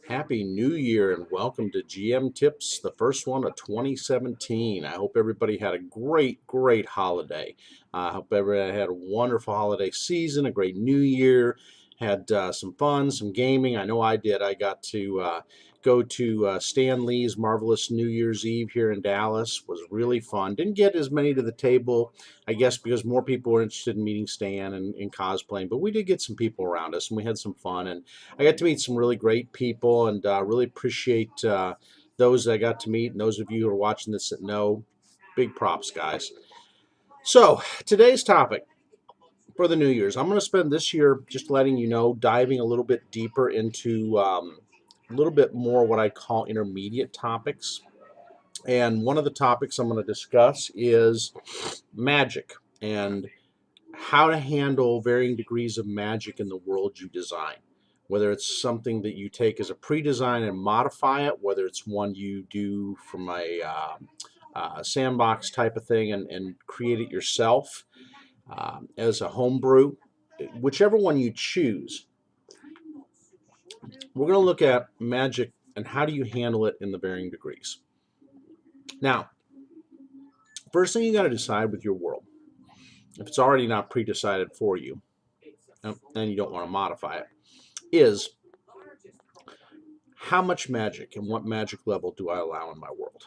Happy New Year and welcome to GM Tips, the first one of 2017. I hope everybody had a great holiday. I hope everybody had a wonderful holiday season, a great New Year, had some fun, some gaming. I know I did. I got to go to Stan Lee's Marvelous New Year's Eve here in Dallas. Was really fun. Didn't get as many to the table, I guess, because more people were interested in meeting Stan and cosplaying, but we did get some people around us and we had some fun. And I got to meet some really great people and really appreciate those I got to meet. And those of you who are watching this that know, big props, guys. So, today's topic for the New Year's, I'm going to spend this year just letting you know, diving a little bit deeper into a little bit more what I call intermediate topics. And one of the topics I'm going to discuss is magic and how to handle varying degrees of magic in the world you design. Whether it's something that you take as a pre-design and modify it, whether it's one you do from a sandbox type of thing and create it yourself as a homebrew, whichever one you choose, we're going to look at magic and how do you handle it in the varying degrees. Now, first thing you got to decide with your world, if it's already not pre-decided for you, and you don't want to modify it, is how much magic and what magic level do I allow in my world?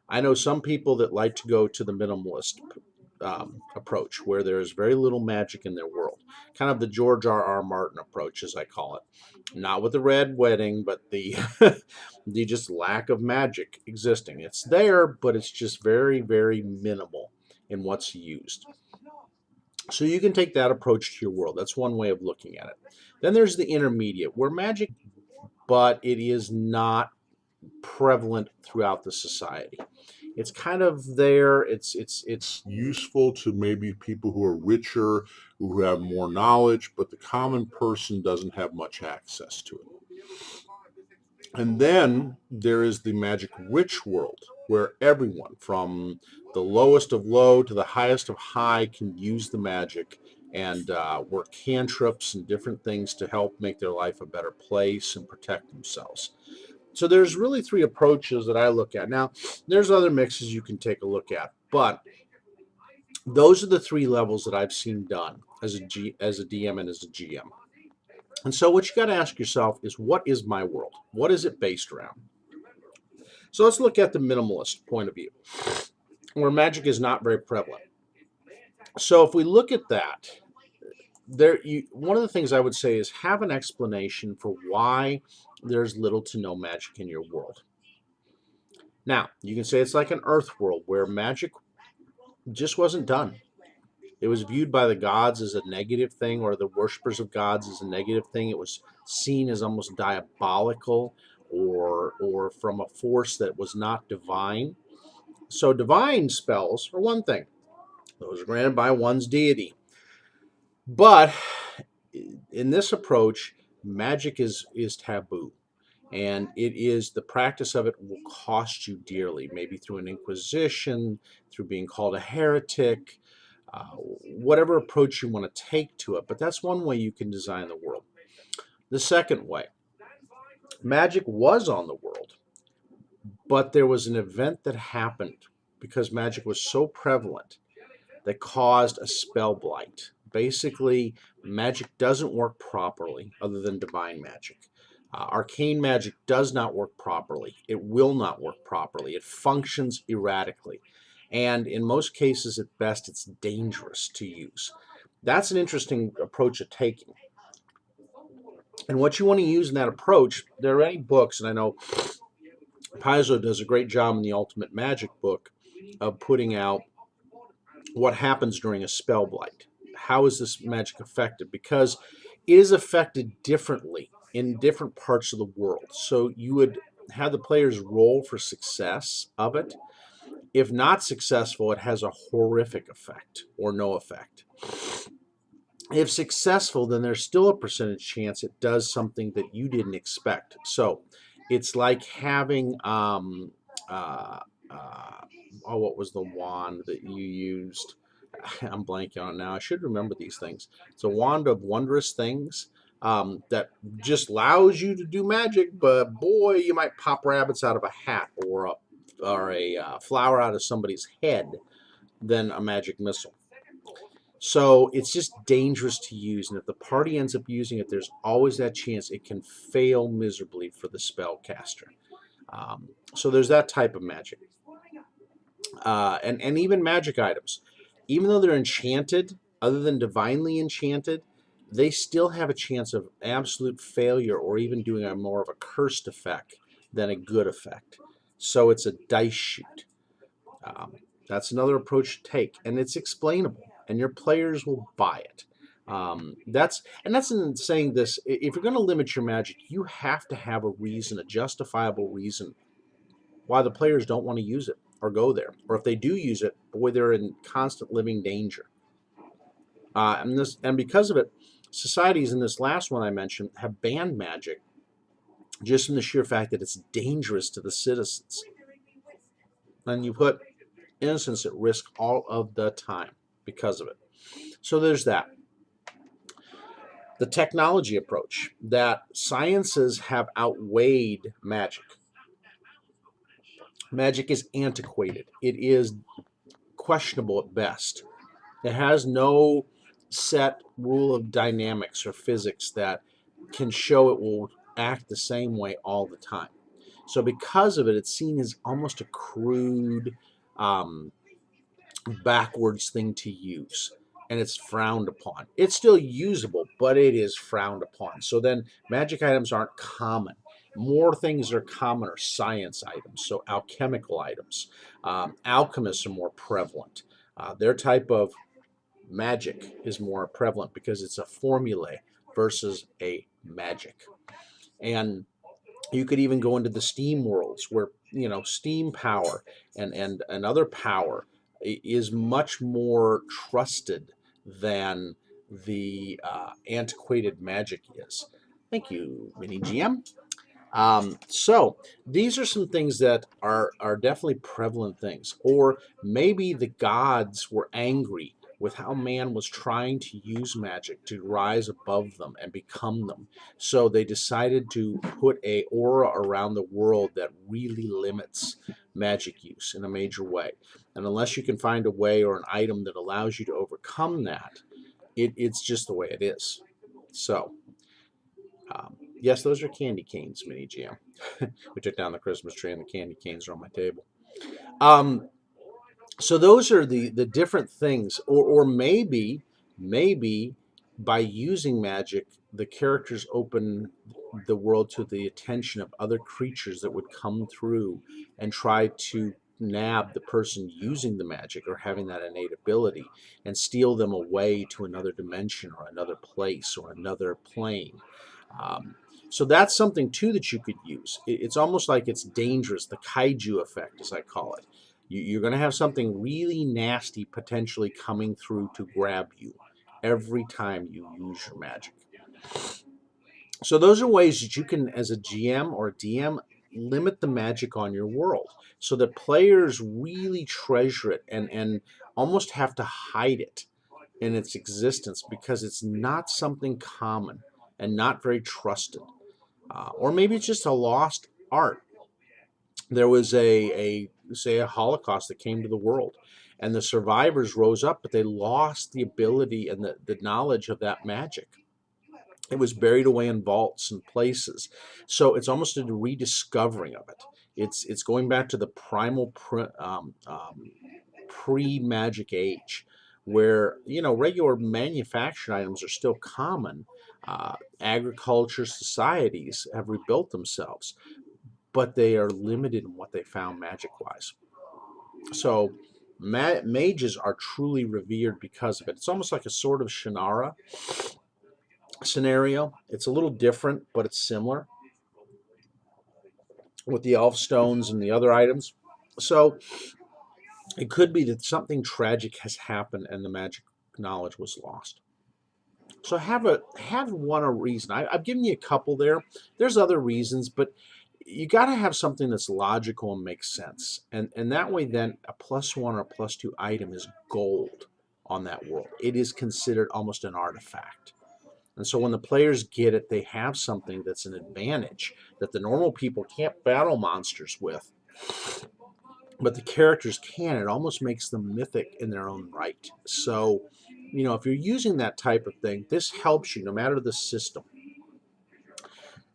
I know some people that like to go to the minimalist approach where there's very little magic in their world. Kind of the George R. Martin approach, as I call it. Not with the red wedding, but the just lack of magic existing. It's there, but it's just very minimal in what's used. So you can take that approach to your world. That's one way of looking at it. Then there's the intermediate, where magic, but it is not prevalent throughout the society. It's kind of there. It's useful to maybe people who are richer, who have more knowledge, but the common person doesn't have much access to it. And then there is the magic witch world, where everyone from the lowest of low to the highest of high can use the magic and work cantrips and different things to help make their life a better place and protect themselves. So there's really three approaches that I look at. Now, there's other mixes you can take a look at, but those are the three levels that I've seen done as a DM and as a GM. And so what you got to ask yourself is, what is my world? What is it based around? So let's look at the minimalist point of view, where magic is not very prevalent. So if we look at that, one of the things I would say is have an explanation for why there's little to no magic in your world. Now, you can say it's like an earth world where magic just wasn't done. It was viewed by the gods as a negative thing, or the worshippers of gods as a negative thing. It was seen as almost diabolical or from a force that was not divine. So divine spells are one thing. Those are granted by one's deity. But in this approach, magic is taboo. And it is the practice of it will cost you dearly, maybe through an inquisition, through being called a heretic, whatever approach you want to take to it. But that's one way you can design the world. The second way, magic was on the world, but there was an event that happened because magic was so prevalent that caused a spell blight. Basically, magic doesn't work properly other than divine magic. Arcane magic does not work properly. It will not work properly. It functions erratically. And in most cases, at best, it's dangerous to use. That's an interesting approach of taking. And what you want to use in that approach, there are many books, and I know Paizo does a great job in the Ultimate Magic book of putting out what happens during a spell blight. How is this magic affected? Because it is affected differently in different parts of the world. So you would have the players roll for success of it. If not successful, it has a horrific effect or no effect. If successful, then there's still a percentage chance it does something that you didn't expect. So it's like having what was the wand that you used? I'm blanking on it now. I should remember these things. It's a wand of wondrous things. that just allows you to do magic, but boy, you might pop rabbits out of a hat or a flower out of somebody's head than a magic missile. So it's just dangerous to use, and if the party ends up using it, there's always that chance it can fail miserably for the spellcaster. So there's that type of magic, and even magic items, even though they're enchanted, other than divinely enchanted, they still have a chance of absolute failure or even doing a more of a cursed effect than a good effect. So it's a dice shoot. Um, that's another approach to take, and it's explainable, and your players will buy it. That's in saying this. If you're going to limit your magic, you have to have a reason, a justifiable reason why the players don't want to use it or go there, or if they do use it, boy, they're in constant living danger. And because of it, societies in this last one I mentioned have banned magic just from the sheer fact that it's dangerous to the citizens, and you put innocence at risk all of the time because of it. So there's that. The technology approach, that sciences have outweighed magic. Magic is antiquated. It is questionable at best. It has no set rule of dynamics or physics that can show it will act the same way all the time. So because of it, it's seen as almost a crude, um, backwards thing to use, and it's frowned upon. It's still usable, but it is frowned upon. So then magic items aren't common. More things that are common are science items, so alchemical items. Alchemists are more prevalent. Their type of magic is more prevalent because it's a formulae versus a magic. And you could even go into the steam worlds where steam power and other power is much more trusted than the antiquated magic is. Thank you, Mini GM. So these are some things that are definitely prevalent things. Or maybe the gods were angry with how man was trying to use magic to rise above them and become them. So they decided to put a aura around the world that really limits magic use in a major way. And unless you can find a way or an item that allows you to overcome that, it's just the way it is. So yes, those are candy canes, Mini GM. We took down the Christmas tree and the candy canes are on my table. So those are the different things, or maybe by using magic, the characters open the world to the attention of other creatures that would come through and try to nab the person using the magic or having that innate ability and steal them away to another dimension or another place or another plane. Um, so that's something too that you could use. It's almost like it's dangerous, the kaiju effect, as I call it. You're going to have something really nasty potentially coming through to grab you every time you use your magic. So those are ways that you can, as a GM or a DM, limit the magic on your world so that players really treasure it and almost have to hide it in its existence because it's not something common and not very trusted. Or maybe it's just a lost art. There was a Holocaust that came to the world, and the survivors rose up, but they lost the ability and the knowledge of that magic. It was buried away in vaults and places. So it's almost a rediscovering of it. It's going back to the primal pre-magic age, where regular manufactured items are still common. Agriculture societies have rebuilt themselves, but they are limited in what they found magic-wise. So mages are truly revered because of it. It's almost like a sort of Shannara scenario. It's a little different, but it's similar with the elf stones and the other items. So it could be that something tragic has happened and the magic knowledge was lost. So have a reason. I've given you a couple there. There's other reasons, but you got to have something that's logical and makes sense. And that way then a +1 or a +2 item is gold on that world. It is considered almost an artifact. And so when the players get it, they have something that's an advantage that the normal people can't battle monsters with, but the characters can. It almost makes them mythic in their own right. So, if you're using that type of thing, this helps you no matter the system.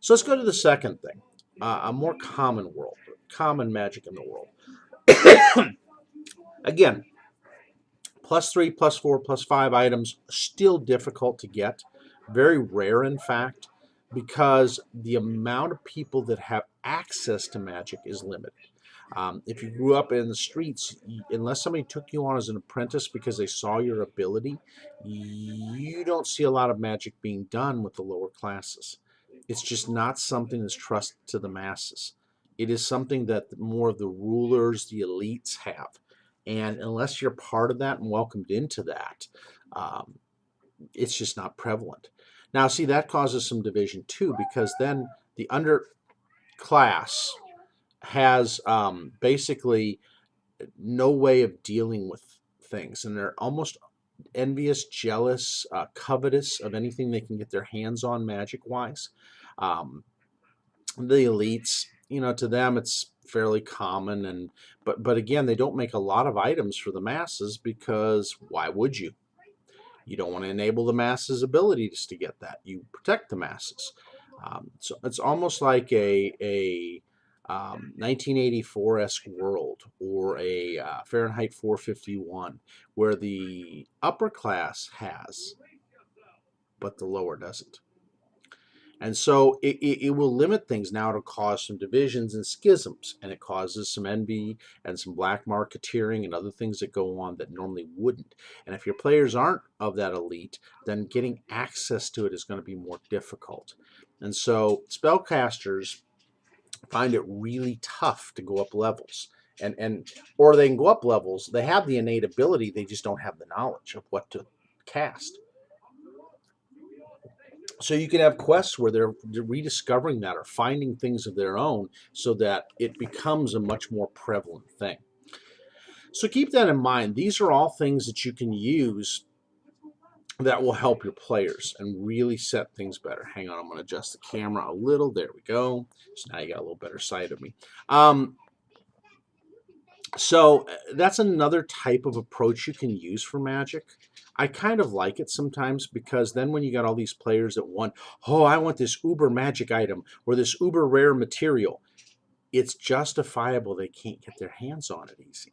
So let's go to the second thing, a more common world, common magic in the world. Again, +3, +4, +5 items, still difficult to get. Very rare, in fact, because the amount of people that have access to magic is limited. If you grew up in the streets, unless somebody took you on as an apprentice because they saw your ability, you don't see a lot of magic being done with the lower classes. It's just not something that's trusted to the masses. It is something that more of the rulers, the elites have. And unless you're part of that and welcomed into that, um, it's just not prevalent. Now, see, that causes some division too, because then the underclass has basically no way of dealing with things, and they're almost envious, jealous, covetous of anything they can get their hands on magic-wise. Um, the elites, to them it's fairly common, and but again, they don't make a lot of items for the masses because why would you? You don't want to enable the masses' abilities to get that. You protect the masses. So it's almost like a 1984-esque world or a Fahrenheit 451, where the upper class has, but the lower doesn't. And so it will limit things. Now it'll cause some divisions and schisms, and it causes some envy and some black marketeering and other things that go on that normally wouldn't. And if your players aren't of that elite, then getting access to it is going to be more difficult. And so spellcasters find it really tough to go up levels. And or they can go up levels. They have the innate ability, they just don't have the knowledge of what to cast. So you can have quests where they're rediscovering that or finding things of their own so that it becomes a much more prevalent thing. So keep that in mind. These are all things that you can use that will help your players and really set things better. Hang on, I'm going to adjust the camera a little. There we go. So now you got a little better sight of me. So that's another type of approach you can use for Magic. I kind of like it sometimes because then when you got all these players that want, oh, I want this uber magic item or this uber rare material, it's justifiable they can't get their hands on it easy.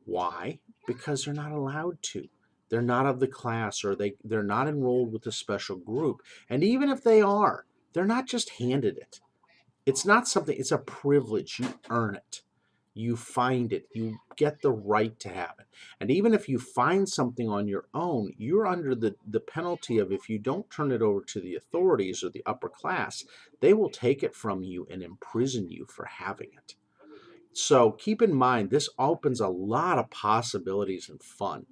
Why? Because they're not allowed to. They're not of the class, or they're not enrolled with a special group. And even if they are, they're not just handed it. It's not something, it's a privilege. You earn it. You find it. You get the right to have it. And even if you find something on your own, you're under the penalty of, if you don't turn it over to the authorities or the upper class, they will take it from you and imprison you for having it. So keep in mind, this opens a lot of possibilities and fun.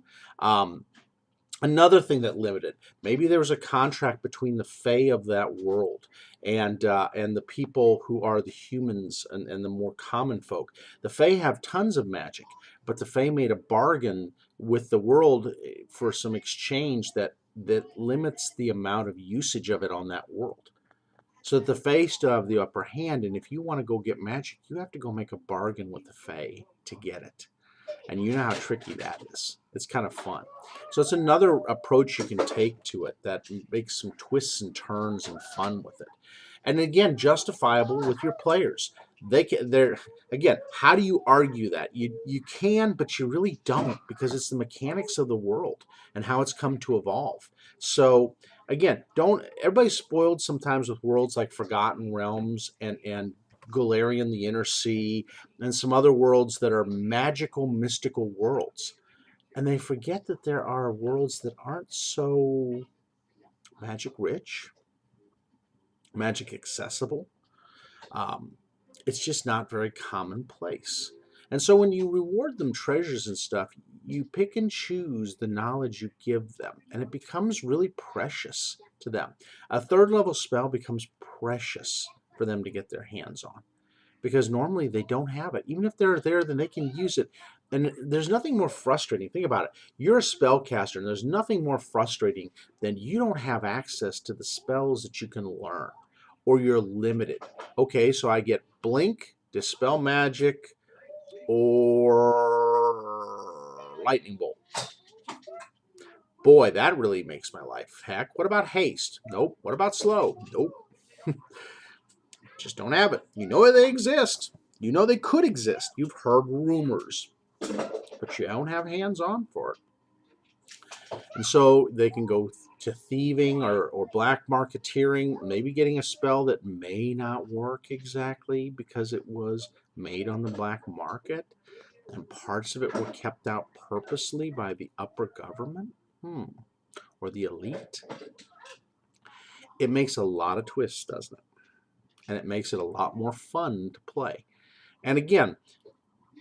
Another thing that limited, maybe there was a contract between the Fae of that world and the people who are the humans and the more common folk. The Fae have tons of magic, but the Fae made a bargain with the world for some exchange that limits the amount of usage of it on that world. So that the Fae still have the upper hand, and if you want to go get magic, you have to go make a bargain with the Fae to get it. And you know how tricky that is. It's kind of fun. So it's another approach you can take to it that makes some twists and turns and fun with it. And again, justifiable with your players. They're again, how do you argue that? You can, but you really don't, because it's the mechanics of the world and how it's come to evolve. So again, don't everybody's spoiled sometimes with worlds like Forgotten Realms and Golarion, the Inner Sea, and some other worlds that are magical, mystical worlds. And they forget that there are worlds that aren't so magic rich, magic accessible. Um, it's just not very commonplace. And so when you reward them treasures and stuff, you pick and choose the knowledge you give them, and it becomes really precious to them. A third level spell becomes precious for them to get their hands on. because normally they don't have it. Even if they're there, then they can use it. And there's nothing more frustrating. Think about it. You're a spellcaster, and there's nothing more frustrating than you don't have access to the spells that you can learn, or you're limited. Okay, so I get Blink, Dispel Magic, or Lightning Bolt. Boy, that really makes my life heck. What about Haste? Nope. What about Slow? Nope. Just don't have it. You know they exist. You know they could exist. You've heard rumors, but you don't have hands-on for it. And so they can go to thieving or black marketeering, maybe getting a spell that may not work exactly because it was made on the black market and parts of it were kept out purposely by the upper government or the elite. It makes a lot of twists, doesn't it? And it makes it a lot more fun to play. And again,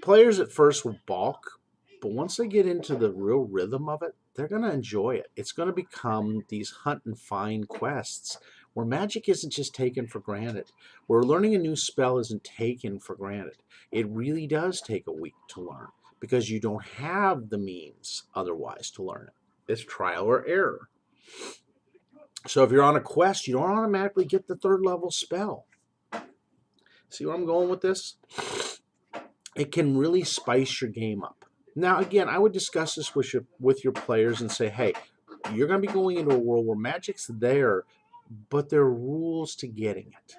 players at first will balk, but once they get into the real rhythm of it, they're going to enjoy it. It's going to become these hunt and find quests where magic isn't just taken for granted, where learning a new spell isn't taken for granted. It really does take a week to learn because you don't have the means otherwise to learn it. It's trial or error. So if you're on a quest, you don't automatically get the 3rd level spell. See where I'm going with this? It can really spice your game up. Now, again, I would discuss this with your players and say, hey, you're going to be going into a world where magic's there, but there are rules to getting it.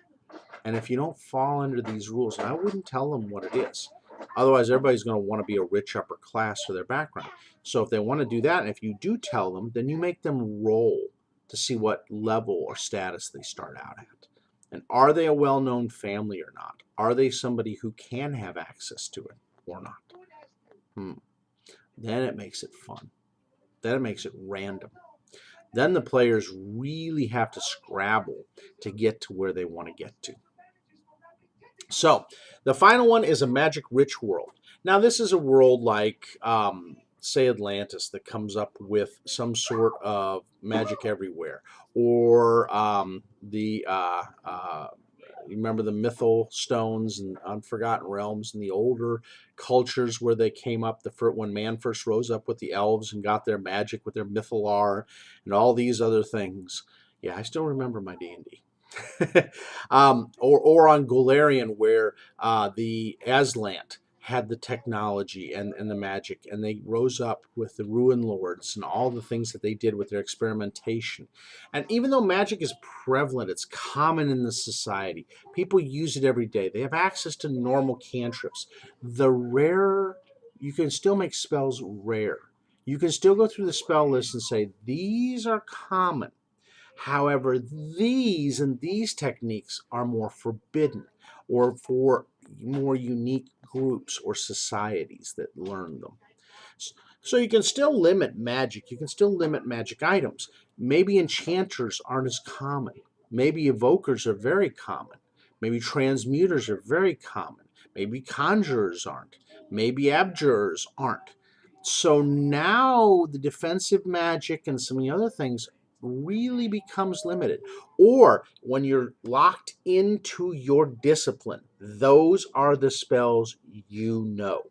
And if you don't fall under these rules, I wouldn't tell them what it is. Otherwise, everybody's going to want to be a rich upper class for their background. So if they want to do that, and if you do tell them, then you make them roll to see what level or status they start out at. And are they a well-known family or not? Are they somebody who can have access to it or not? Then it makes it fun. Then it makes it random. Then the players really have to scrabble to get to where they want to get to. So the final one is a magic-rich world. Now this is a world like, say, Atlantis that comes up with some sort of magic everywhere. Or you remember the mythal stones and Unforgotten Realms and the older cultures where they came up when man first rose up with the elves and got their magic with their Mythalar and all these other things. Yeah, I still remember my D&D. or on Golarion where the Aslant had the technology and the magic, and they rose up with the Ruin Lords and all the things that they did with their experimentation. And even though magic is prevalent, it's common in the society. People use it every day. They have access to normal cantrips. The rarer, you can still make spells rare. You can still go through the spell list and say, these are common. However, these techniques are more forbidden or for more unique groups or societies that learn them. So you can still limit magic. You can still limit magic items. Maybe enchanters aren't as common. Maybe evokers are very common. Maybe transmuters are very common. Maybe conjurers aren't. Maybe abjurers aren't. So now the defensive magic and some of the other things really becomes limited. Or when you're locked into your discipline, those are the spells you know.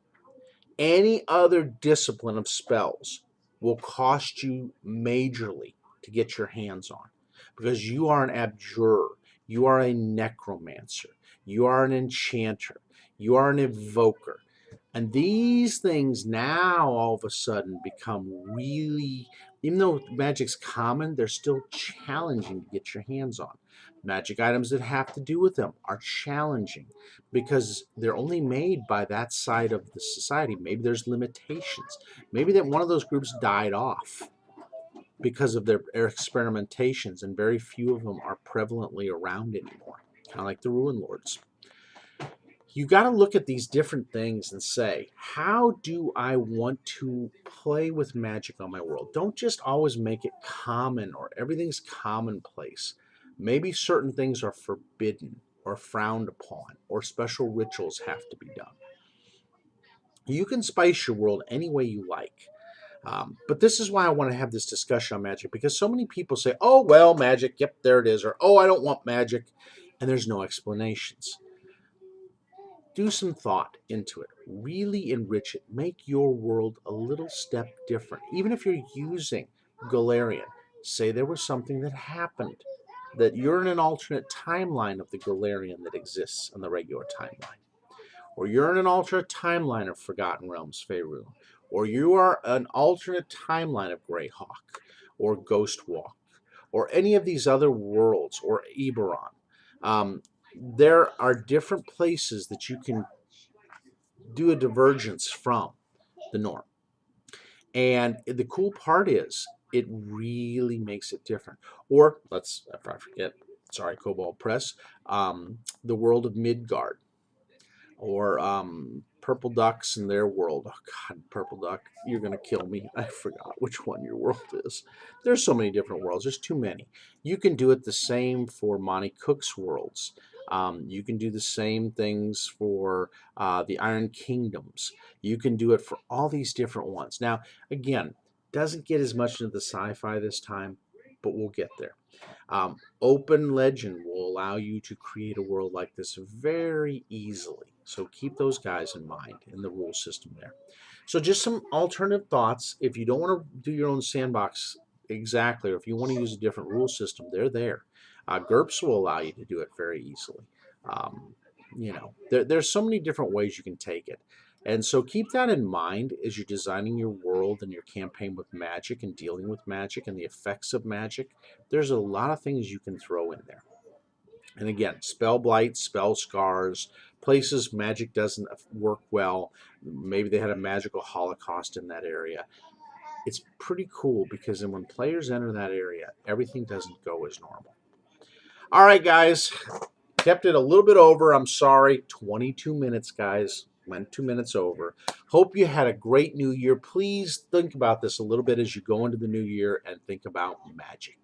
Any other discipline of spells will cost you majorly to get your hands on because you are an abjurer, you are a necromancer, you are an enchanter, you are an evoker. And these things now all of a sudden become really, even though magic's common, they're still challenging to get your hands on. Magic items that have to do with them are challenging because they're only made by that side of the society. Maybe there's limitations. Maybe that one of those groups died off because of their experimentations, and very few of them are prevalently around anymore, kind of like the Ruin Lords. You got to look at these different things and say, how do I want to play with magic on my world? Don't just always make it common or everything's commonplace. Maybe certain things are forbidden or frowned upon or special rituals have to be done. You can spice your world any way you like. But this is why I want to have this discussion on magic, because so many people say, oh, well, magic, yep, there it is, or oh, I don't want magic, and there's no explanations. do some thought into it. Really enrich it. Make your world a little step different. Even if you're using Golarion, say there was something that happened, that you're in an alternate timeline of the Golarion that exists on the regular timeline. Or you're in an alternate timeline of Forgotten Realms Faerun. Or you are an alternate timeline of Greyhawk or Ghostwalk or any of these other worlds or Eberron. There are different places that you can do a divergence from the norm. And the cool part is it really makes it different. Or let's, if I forget, sorry, Cobalt Press, the world of Midgard, or Purple Ducks and their world. Oh God, Purple Duck, you're gonna kill me. I forgot which one your world is. There's so many different worlds. There's too many. You can do it the same for Monty Cook's worlds. You can do the same things for the Iron Kingdoms. You can do it for all these different ones. Now, again, doesn't get as much into the sci-fi this time, but we'll get there. Open Legend will allow you to create a world like this very easily. So keep those guys in mind in the rule system there. So just some alternative thoughts. If you don't want to do your own sandbox exactly, or if you want to use a different rule system, they're there. GURPS will allow you to do it very easily. There's so many different ways you can take it. And so keep that in mind as you're designing your world and your campaign with magic and dealing with magic and the effects of magic. There's a lot of things you can throw in there. And again, spell blight, spell scars, places magic doesn't work well. Maybe they had a magical holocaust in that area. It's pretty cool because then when players enter that area, everything doesn't go as normal. All right, guys. Kept it a little bit over. I'm sorry. 22 minutes, guys. Went 2 minutes over. Hope you had a great new year. Please think about this a little bit as you go into the new year and think about magic.